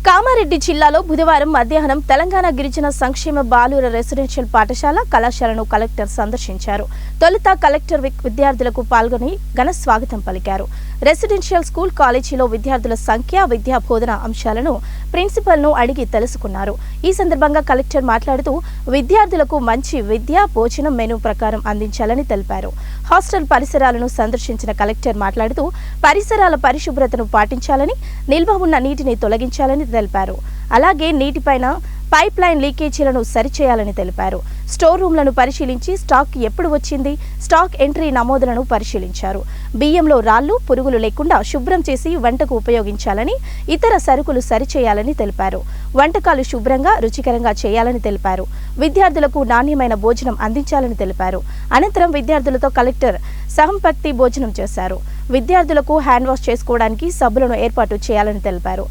కామారెడ్డి జిల్లాలో బుధవారం మధ్యాహ్నం తెలంగాణ గిరిజన సంక్షేమ బాలుర రెసిడెన్షియల్ పాఠశాల కళాశాలను కలెక్టర్ సందర్శించారు. తొలుత కలెక్టర్ విద్యార్థులకు పాల్గొని ఘన స్వాగతం పలికారు. రెసిడెన్షియల్ స్కూల్ కాలేజీలో విద్యార్థుల సంఖ్య, విద్యా బోధన అంశాలను ప్రిన్సిపల్ను అడిగి తెలుసుకున్నారు. ఈ సందర్భంగా కలెక్టర్ మాట్లాడుతూ విద్యార్థులకు మంచి విద్య, భోజనం మెనూ ప్రకారం అందించాలని తెలిపారు. హాస్టల్ పరిసరాలను సందర్శించిన కలెక్టర్ మాట్లాడుతూ పరిసరాల పరిశుభ్రతను పాటించాలని, నిల్వ ఉన్న నీటిని తొలగించాలని తెలిపారు. అలాగే నీటిపైన పైప్ లైన్ లీకేజీలను సరిచేయాలని తెలిపారు. స్టోర్ రూమ్లను పరిశీలించి స్టాక్ ఎప్పుడు వచ్చింది, స్టాక్ ఎంట్రీ నమోదులను పరిశీలించారు. బియ్యంలో రాళ్లు, పురుగులు లేకుండా శుభ్రం చేసి వంటకు ఉపయోగించాలని, ఇతర సరుకులు సరిచేయాలని తెలిపారు. వంటకాలు శుభ్రంగా, రుచికరంగా చేయాలని తెలిపారు. విద్యార్థులకు నాణ్యమైన భోజనం అందించాలని తెలిపారు. అనంతరం విద్యార్థులతో కలెక్టర్ సహంపక్తి భోజనం చేశారు. విద్యార్థులకు హ్యాండ్ వాష్ చేసుకోవడానికి సబ్బులను ఏర్పాటు చేయాలని తెలిపారు.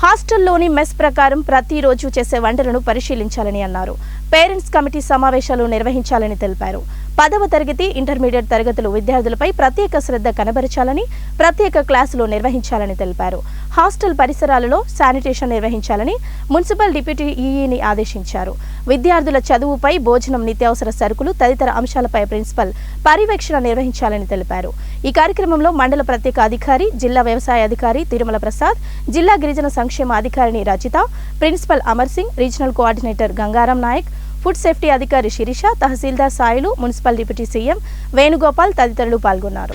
హాస్టల్లోని మెస్ ప్రకారం ప్రతిరోజు చేసే వంటలను పరిశీలించాలని అన్నారు. పేరెంట్స్ కమిటీ సమావేశాలు నిర్వహించాలని తెలిపారు. 10వ తరగతి, ఇంటర్మీడియట్ తరగతులు విద్యార్థులపై ప్రత్యేక శ్రద్ధ కనబరచాలని, ప్రత్యేక క్లాసులు నిర్వహించాలని తెలిపారు. హాస్టల్ పరిసరాలలో శానిటేషన్ నిర్వహించాలని మున్సిపల్ డిప్యూటీ ఈఈని ఆదేశించారు. విద్యార్థుల చదువుపై, భోజనం, నిత్యావసర సరుకులు తదితర అంశాలపై ప్రిన్సిపల్ పర్యవేక్షణ నిర్వహించాలని తెలిపారు. ఈ కార్యక్రమంలో మండల ప్రత్యేక అధికారి, జిల్లా వ్యవసాయ అధికారి తిరుమల ప్రసాద్, జిల్లా గిరిజన సంక్షేమ అధికారిని Rajitha, principal Amar Singh, regional coordinator Gangaram Naik, food safety అధికారి శిరీష, తహసీల్దార్ Sailu, municipal deputy CM Venugopal తదితరులు పాల్గొన్నారు.